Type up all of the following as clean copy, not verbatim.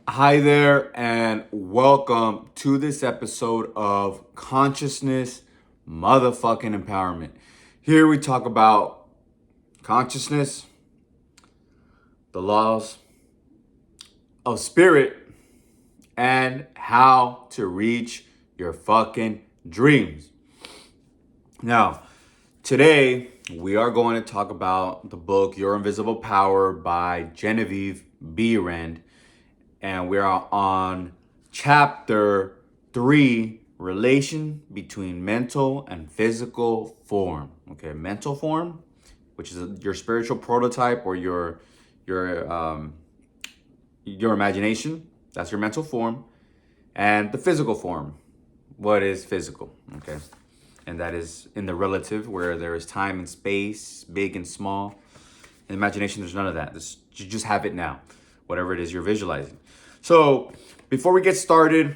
Hi there, and welcome to this episode of Consciousness Motherfucking Empowerment. Here we talk about consciousness, the laws of spirit, and how to reach your fucking dreams. Now, today we are going to talk about the book Your Invisible Power by Genevieve Behrend. And we are on chapter 3, relation between mental and physical form. Okay, mental form, which is your spiritual prototype or your your imagination. That's your mental form, and the physical form. What is physical? Okay, and that is in the relative, where there is time and space, big and small. In imagination, there's none of that. You just have it now, whatever it is you're visualizing. So before we get started,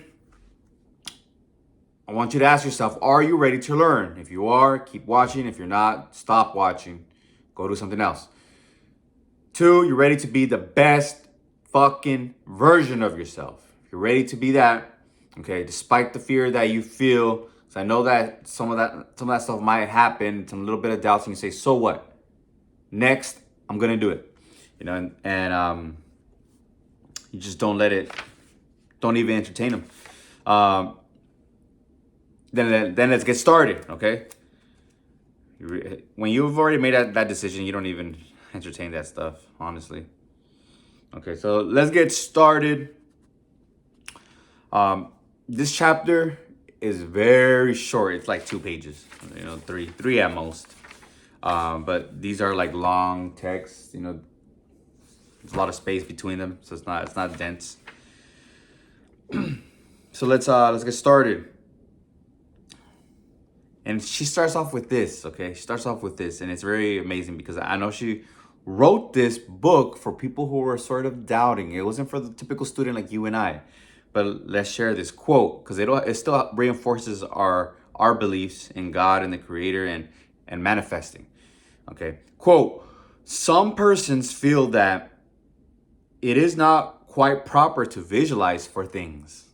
I want you to ask yourself, are you ready to learn? If you are, keep watching. If you're not, stop watching. Go do something else. 2, you're ready to be the best fucking version of yourself. If you're ready to be that, okay, despite the fear that you feel, because I know that some of that stuff might happen, some little bit of doubts, and you say, so what? Next, I'm gonna do it. And you just don't even entertain them. Then let's get started, okay? When you've already made that decision, you don't even entertain that stuff, honestly. Okay, so let's get started. This chapter is very short. It's like 2 pages, three at most. But these are like long texts, there's a lot of space between them, so it's not dense. So let's get started. And she starts off with this, okay? She starts off with this, and it's very amazing because I know she wrote this book for people who were sort of doubting. It wasn't for the typical student like you and I. But let's share this quote, because it still reinforces our beliefs in God and the Creator and manifesting. Okay. Quote, some persons feel that it is not quite proper to visualize for things.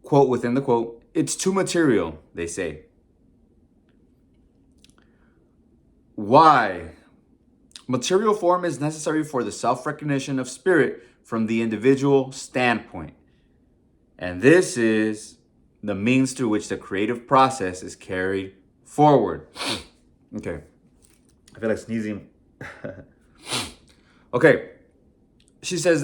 Quote within the quote, it's too material, they say. Why? Material form is necessary for the self-recognition of spirit from the individual standpoint. And this is the means through which the creative process is carried forward. Okay. I feel like sneezing. Okay. She says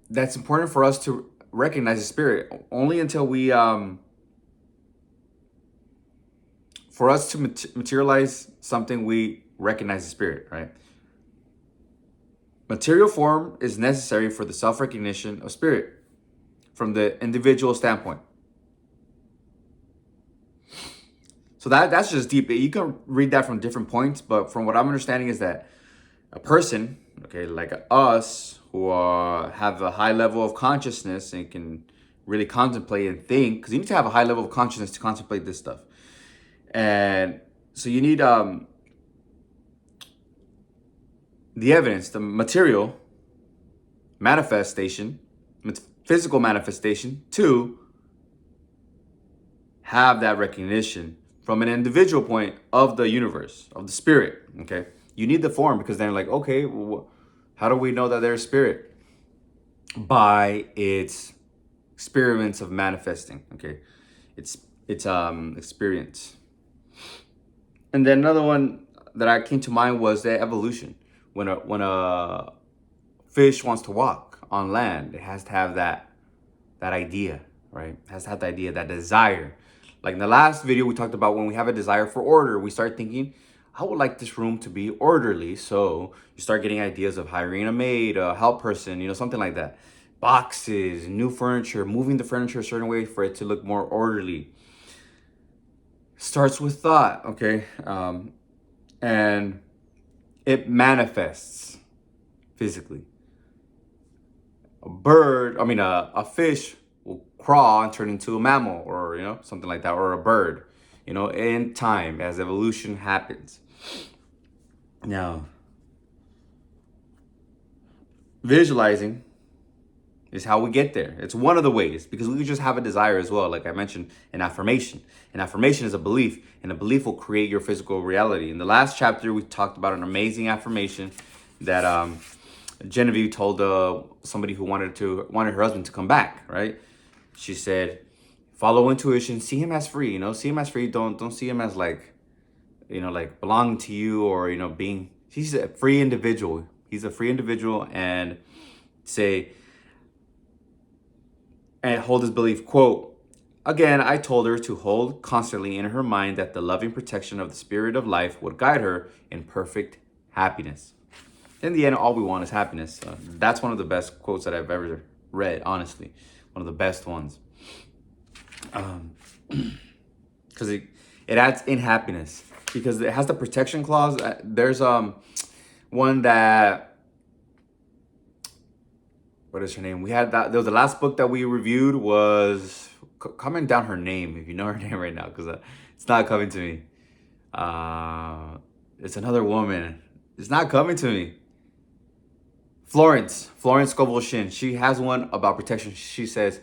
that's important for us to recognize the spirit only until we for us to materialize something, we recognize the spirit, right? Material form is necessary for the self-recognition of spirit from the individual standpoint. So that's just deep. You can read that from different points, but from what I'm understanding is that a person, okay, like us, who have a high level of consciousness and can really contemplate and think, because you need to have a high level of consciousness to contemplate this stuff. And so you need the evidence, the material manifestation, physical manifestation, to have that recognition from an individual point of the universe, of the spirit, okay? You need the form, because then like, okay, well, how do we know that there's spirit? By its experiments of manifesting, okay? It's experience. And then another one that I came to mind was the evolution. When a fish wants to walk on land, it has to have that idea, right? It has to have the idea, that desire. Like in the last video, we talked about when we have a desire for order, we start thinking, I would like this room to be orderly. So you start getting ideas of hiring a maid, a help person, something like that. Boxes, new furniture, moving the furniture a certain way for it to look more orderly. Starts with thought, okay? And it manifests physically. A fish will crawl and turn into a mammal, or something like that, or a bird, in time as evolution happens. Now, visualizing is how we get there. It's one of the ways, because we just have a desire as well. Like I mentioned, an affirmation. An affirmation is a belief, and a belief will create your physical reality. In the last chapter, we talked about an amazing affirmation that Genevieve told somebody who wanted her husband to come back. Right? She said, "Follow intuition. See him as free. See him as free. Don't see him as like, like belonging to you, or being. He's a free individual. He's a free individual, and say." And hold his belief, quote, "Again, I told her to hold constantly in her mind that the loving protection of the spirit of life would guide her in perfect happiness." In the end, all we want is happiness. That's one of the best quotes that I've ever read, honestly. One of the best ones. Because it adds in happiness. Because it has the protection clause. There's one that, what is her name? We had that. There was the last book that we reviewed was, comment down her name if you know her name right now, because it's not coming to me. It's another woman. It's not coming to me. Florence Scovel Shin. She has one about protection. She says,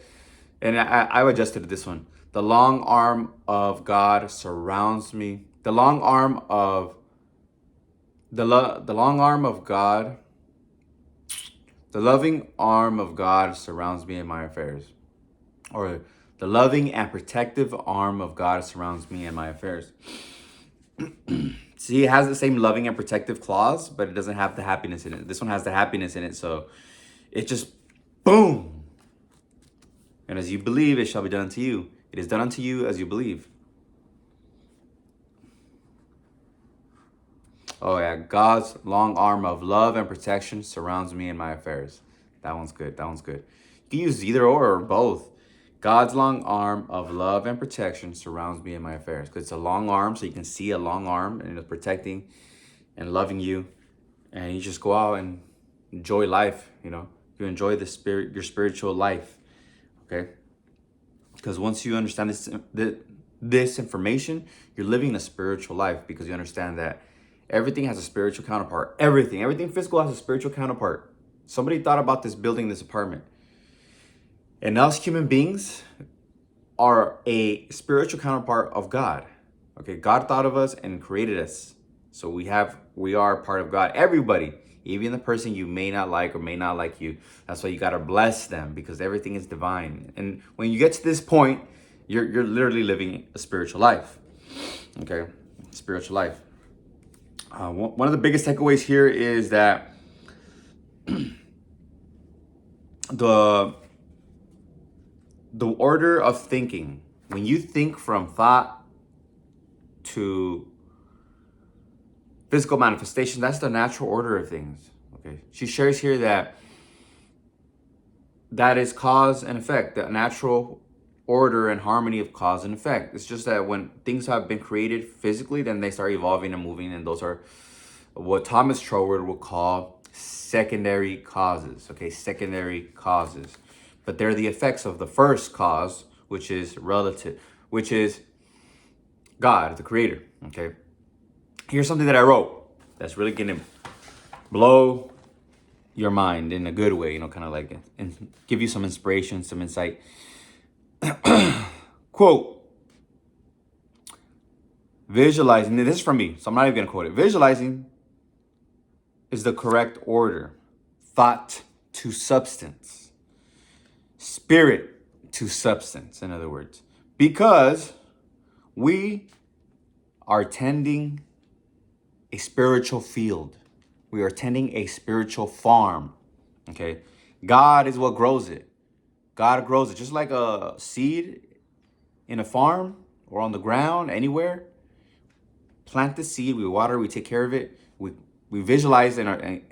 and I adjusted this one. The long arm of God surrounds me. The long arm of God. The loving arm of God surrounds me in my affairs. Or the loving and protective arm of God surrounds me in my affairs. See, it has the same loving and protective clause, but it doesn't have the happiness in it. This one has the happiness in it, so it just, boom. And as you believe, it shall be done unto you. It is done unto you as you believe. Oh yeah, God's long arm of love and protection surrounds me in my affairs. That one's good. You can use either or both. God's long arm of love and protection surrounds me in my affairs. Because it's a long arm, so you can see a long arm, and it's protecting and loving you. And you just go out and enjoy life, You enjoy your spiritual life, okay? Because once you understand this information, you're living a spiritual life, because you understand that everything has a spiritual counterpart. Everything physical has a spiritual counterpart. Somebody thought about building this apartment. And us human beings are a spiritual counterpart of God. Okay, God thought of us and created us. So we are part of God. Everybody, even the person you may not like or may not like you. That's why you gotta bless them, because everything is divine. And when you get to this point, you're literally living a spiritual life. Okay, spiritual life. One of the biggest takeaways here is that the order of thinking, when you think from thought to physical manifestation, that's the natural order of things. Okay, she shares here that is cause and effect, the natural order and harmony of cause and effect. It's just that when things have been created physically, then they start evolving and moving, and those are what Thomas Troward will call secondary causes. Okay, secondary causes. But they're the effects of the first cause, which is relative, which is God, the creator. Okay. Here's something that I wrote that's really gonna blow your mind in a good way, kind of like, and give you some inspiration, some insight. Quote, visualizing, this is from me, so I'm not even gonna quote it. Visualizing is the correct order. Thought to substance. Spirit to substance, in other words. Because we are tending a spiritual field. We are tending a spiritual farm. Okay? God is what grows it. God grows it. Just like a seed in a farm or on the ground, anywhere. Plant the seed, we water, we take care of it. We visualize, in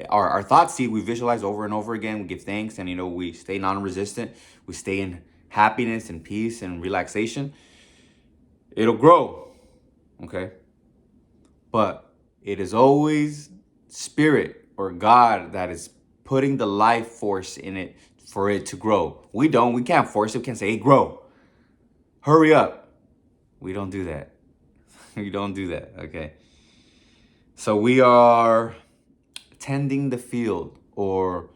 our thought seed, we visualize over and over again. We give thanks, and we stay non-resistant. We stay in happiness and peace and relaxation. It'll grow, okay? But it is always spirit or God that is putting the life force in it for it to grow. We can't force it. We can't say, hey, grow. Hurry up. We don't do that. We don't do that, okay? So we are tending the field, or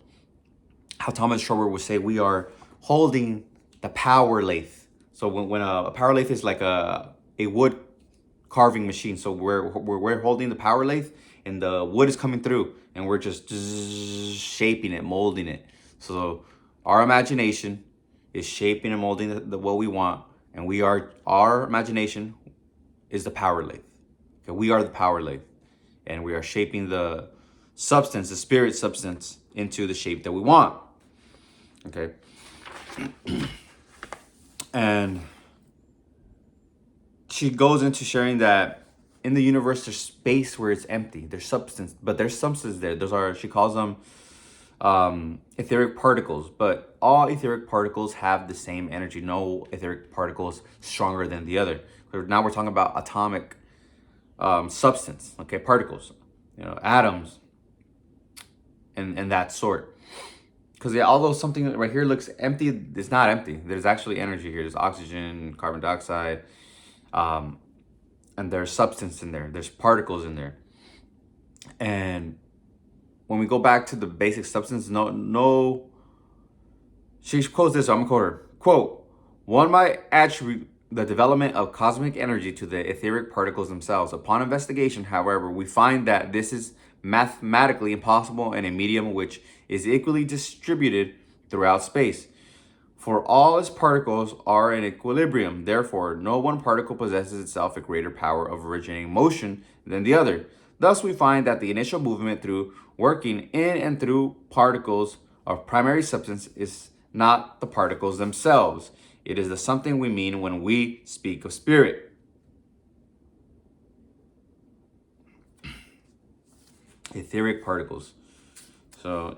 how Thomas Schroeder would say we are holding the power lathe. So when a power lathe is like a wood carving machine, so we're holding the power lathe, and the wood is coming through, and we're just shaping it, molding it. So our imagination is shaping and molding what we want, and our imagination is the power lathe. Okay, we are the power lathe, and we are shaping the substance, the spirit substance, into the shape that we want. Okay. And she goes into sharing that in the universe there's space where it's empty. There's substance, but there's substance there. Those are, she calls them etheric particles, but all etheric particles have the same energy. No etheric particle is stronger than the other. Now we're talking about atomic substance, okay, particles, atoms, and that sort. Because although something right here looks empty, it's not empty. There's actually energy here. There's oxygen, carbon dioxide, and there's substance in there. There's particles in there. And when we go back to the basic substance, she quotes this, so I'm gonna quote her. Quote, one might attribute the development of cosmic energy to the etheric particles themselves. Upon investigation, however, we find that this is mathematically impossible in a medium which is equally distributed throughout space. For all its particles are in equilibrium, therefore, no one particle possesses itself a greater power of originating motion than the other. Thus, we find that the initial movement through working in and through particles of primary substance is not the particles themselves. It is the something we mean when we speak of spirit. Etheric particles. So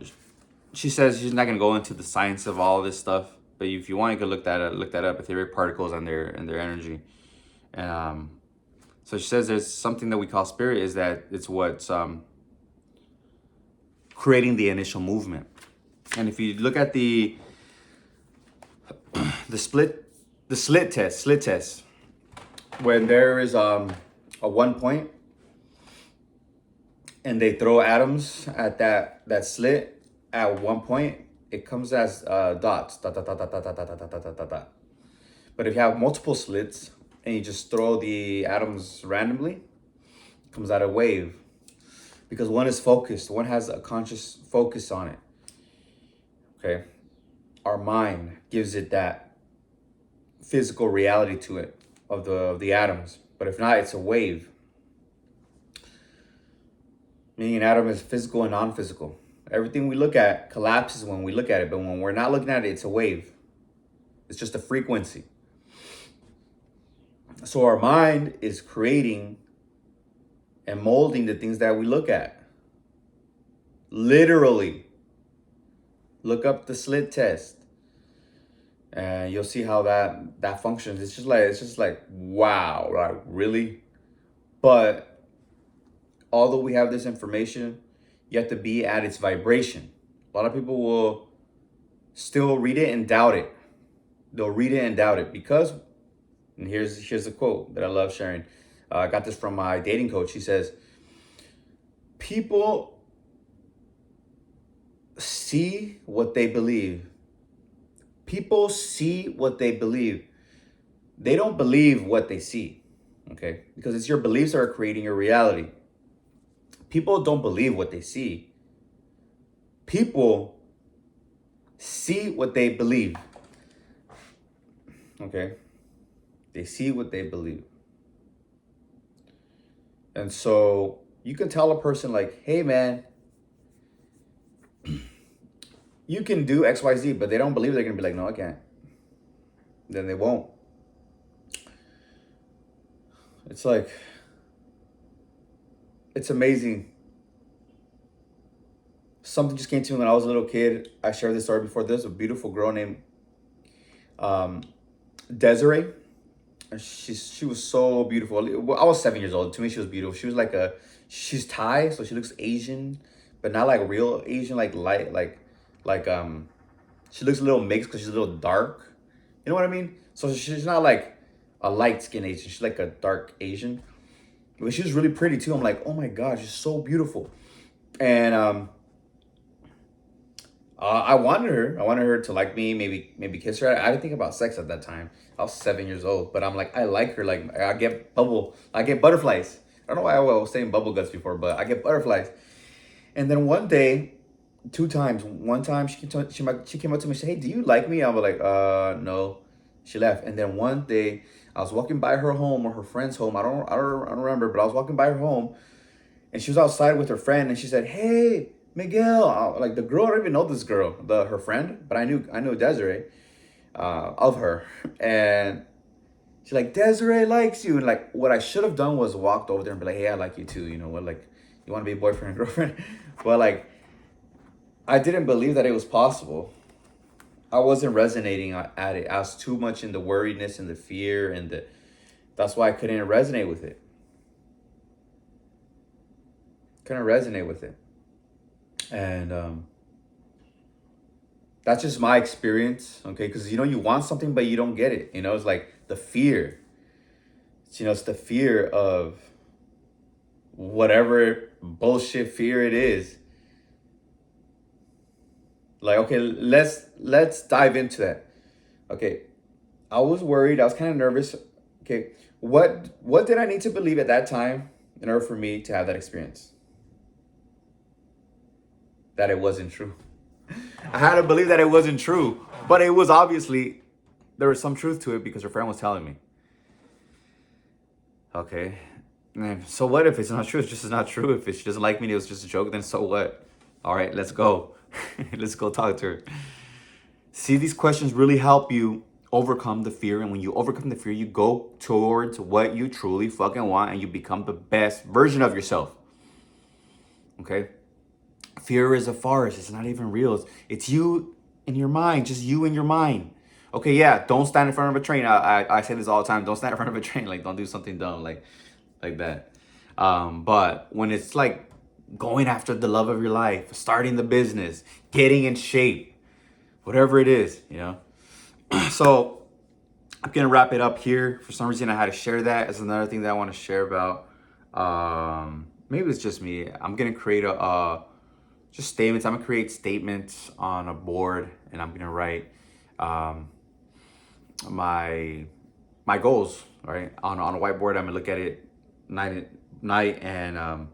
she says she's not going to go into the science of all this stuff, but if you want, you can look that up. Etheric particles and their energy. And so she says there's something that we call spirit, is that it's what's creating the initial movement. And if you look at the slit test, when there is a 1 point and they throw atoms at that slit at 1 point, it comes as dots. Dot, dot, dot, dot, dot, dot, dot, dot, dot, dot, dot. But if you have multiple slits and you just throw the atoms randomly, it comes out a wave. Because one is focused, one has a conscious focus on it. Okay? Our mind gives it that physical reality to it of the atoms. But if not, it's a wave. Meaning an atom is physical and non-physical. Everything we look at collapses when we look at it, but when we're not looking at it, it's a wave. It's just a frequency. So our mind is creating and molding the things that we look at. Literally. Look up the slit test. And you'll see how that functions. It's just like wow, like really? But although we have this information, you have to be at its vibration. A lot of people will still read it and doubt it. They'll read it and doubt it because, and here's a quote that I love sharing. I got this from my dating coach. He says, people see what they believe. People see what they believe. They don't believe what they see, okay? Because it's your beliefs that are creating your reality. People don't believe what they see. People see what they believe, okay? They see what they believe. And so you can tell a person like, hey man, you can do X, Y, Z, but they don't believe. They're going to be like, no, I can't. Then they won't. It's like, it's amazing. Something just came to me when I was a little kid. I shared this story before. There's a beautiful girl named Desiree. And she was so beautiful. Well, I was 7 years old. To me, she was beautiful. She was she's Thai, so she looks Asian, but not like real Asian, like light, she looks a little mixed because she's a little dark. You know what I mean? So she's not like a light skinned Asian. She's like a dark Asian. But she was really pretty too. I'm like, oh my God, she's so beautiful. And I wanted her. I wanted her to like me, maybe kiss her. I didn't think about sex at that time. I was 7 years old, but I'm like, I like her. Like I get butterflies. I don't know why I was saying bubble guts before, but I get butterflies. And then one day, two times. One time she came up to me and said, "Hey, do you like me?" I was like, no. She left. And then one day, I was walking by her home or her friend's home. I don't remember, but I was walking by her home, and she was outside with her friend, and she said, "Hey, Miguel." Like the girl, I don't even know this girl, her friend, but I knew Desiree, of her, and she's like, "Desiree likes you," and like what I should have done was walked over there and be like, "Hey, I like you too. You know what? Like, you want to be boyfriend and girlfriend?" But like, I didn't believe that it was possible. I wasn't resonating at it. I was too much in the worriedness and the fear and that's why I couldn't resonate with it. Couldn't resonate with it. And that's just my experience, okay? Because you want something but you don't get it. It's like the fear. It's the fear of whatever bullshit fear it is. Like, okay, let's dive into that. Okay, I was worried. I was kind of nervous. Okay, what did I need to believe at that time in order for me to have that experience? That it wasn't true. I had to believe that it wasn't true, but it was obviously there was some truth to it because her friend was telling me. Okay, and so what if it's not true? It's just not true. If she doesn't like me, it was just a joke. Then so what? All right, let's go. Let's go talk to her. See, these questions really help you overcome the fear. And when you overcome the fear, you go towards what you truly fucking want and you become the best version of yourself. Okay? Fear is a farce. It's not even real. It's you in your mind, just you in your mind. Okay, yeah, don't stand in front of a train. I say this all the time. Don't stand in front of a train. Like, don't do something dumb like that. But when it's like going after the love of your life, starting the business, getting in shape, whatever it is. So I'm gonna wrap it up here. For some reason, I had to share that as another thing that I want to share about. Maybe it's just me. I'm gonna create just statements. I'm gonna create statements on a board, and I'm gonna write my goals. Right on a whiteboard. I'm gonna look at it night and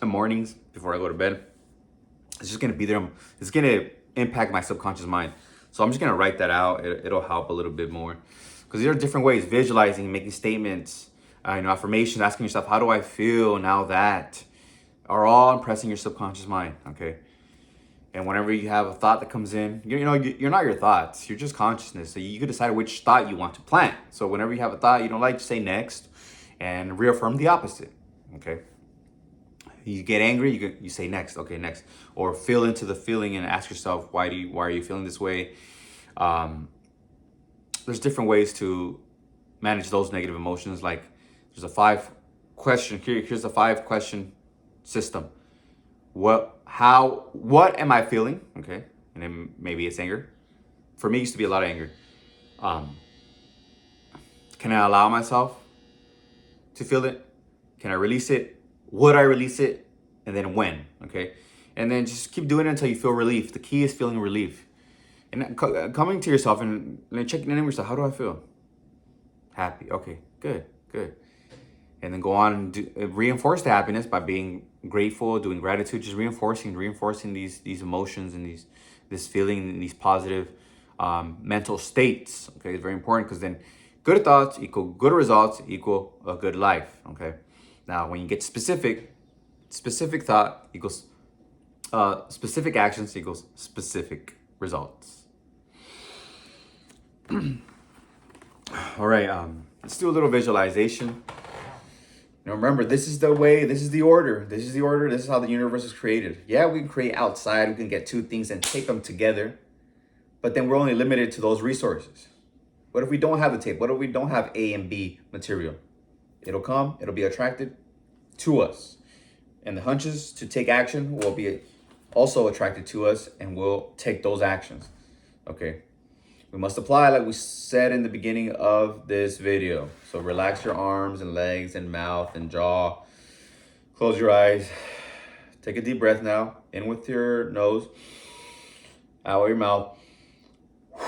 mornings before I go to bed. It's just gonna be there. It's gonna impact my subconscious mind. So I'm just gonna write that out. It'll help a little bit more, because there are different ways: visualizing, making statements, affirmations, asking yourself, "How do I feel now that?" Are all impressing your subconscious mind. Okay. And whenever you have a thought that comes in, you're not your thoughts. You're just consciousness. So you can decide which thought you want to plant. So whenever you have a thought you don't like, say next, and reaffirm the opposite. Okay. You get angry, you say next. Okay, next. Or feel into the feeling and ask yourself, why are you feeling this way? There's different ways to manage those negative emotions. Like there's a 5-question here's a 5-question system. What am I feeling? Okay. And then maybe it's anger. For me, it used to be a lot of anger. Can I allow myself to feel it? Can I release it? Would I release it? And then when? Okay. And then just keep doing it until you feel relief. The key is feeling relief. And coming to yourself and checking in with yourself. How do I feel? Happy. Okay. Good. And then go on and reinforce the happiness by being grateful, doing gratitude, just reinforcing these emotions and this feeling and these positive mental states. Okay, it's very important, because then good thoughts equal good results equal a good life. Okay, now when you get specific thought equals specific actions equals specific results. All right, let's do a little visualization. Remember, this is the way, this is the order, this is how the universe is created. Yeah, we can create outside, we can get two things and tape them together, but then we're only limited to those resources. What if we don't have the tape? What if we don't have A and B material? It'll be attracted to us. And the hunches to take action will be also attracted to us, and we'll take those actions. Okay. We must apply like we said in the beginning of this video. So relax your arms and legs and mouth and jaw. Close your eyes. Take a deep breath now. In with your nose. out of your mouth. You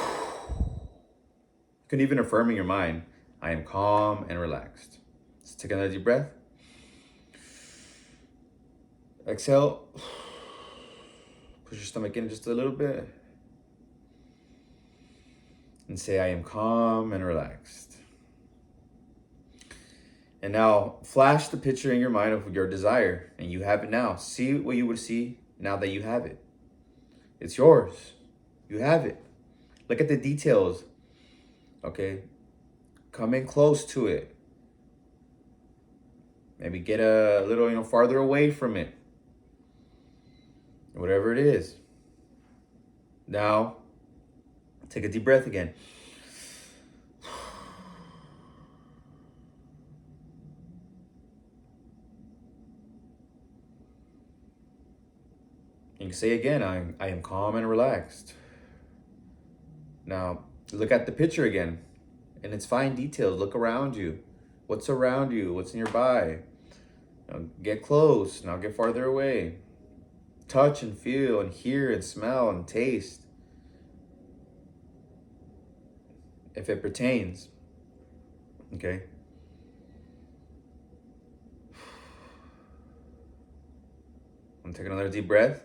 can even affirm in your mind, I am calm and relaxed. Let's take another deep breath. Exhale. Push your stomach in just a little bit. And say, I am calm and relaxed. And now flash the picture in your mind of your desire, and you have it now. See what you would see now that you have it. It's yours. You have it. Look at the details. Okay. Come in close to it. Maybe get a little, farther away from it. Whatever it is. Now, take a deep breath again. You can say again, I am calm and relaxed. Now, look at the picture again, and its fine details. Look around you. What's around you? What's nearby? Now, get close. Now get farther away. Touch and feel and hear and smell and taste. If it pertains. Okay? I'm taking another deep breath.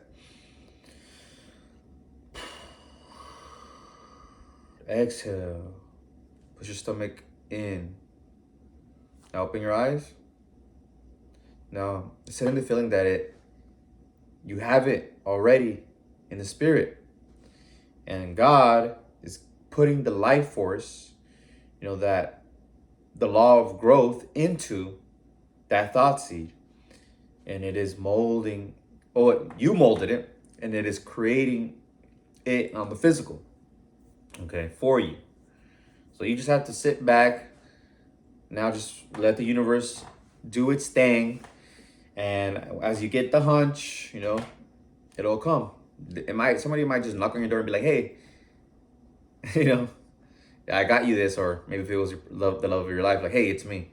Exhale. Push your stomach in. Now open your eyes. Now sit in the feeling that you have it already in the spirit. And God is putting the life force, that the law of growth into that thought seed. And it is molding, you molded it, and it is creating it on the physical. Okay, for you. So you just have to sit back. Now just let the universe do its thing. And as you get the hunch, it'll come. Somebody might just knock on your door and be like, hey, I got you this. Or maybe if it was the love of your life, like, hey, it's me.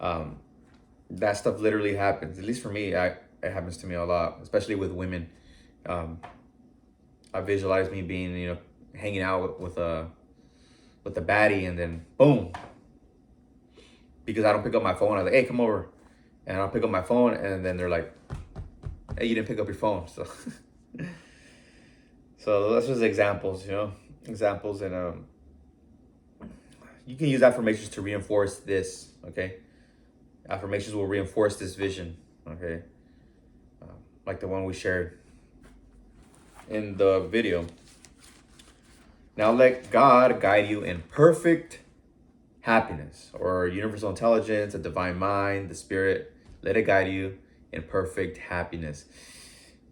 That stuff literally happens. At least for me, it happens to me a lot, especially with women. I visualize me being, hanging out with a baddie, and then boom, because I don't pick up my phone, I'm like, hey, come over, and I'll pick up my phone, and then they're like, hey, you didn't pick up your phone. So that's just examples, examples. And you can use affirmations to reinforce this. Okay, affirmations will reinforce this vision. Okay, like the one we shared in the video. Now let God guide you in perfect happiness, or universal intelligence, a divine mind, the spirit. Let it guide you in perfect happiness.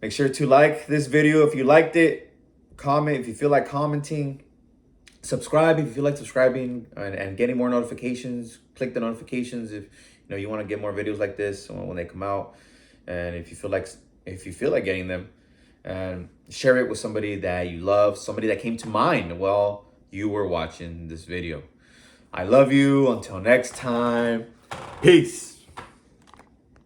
Make sure to like this video if you liked it. Comment if you feel like commenting. Subscribe if you feel like subscribing and getting more notifications. Click the notifications if you want to get more videos like this when they come out. And if you feel like getting them, and share it with somebody that you love, somebody that came to mind while you were watching this video. I love you. Until next time, peace.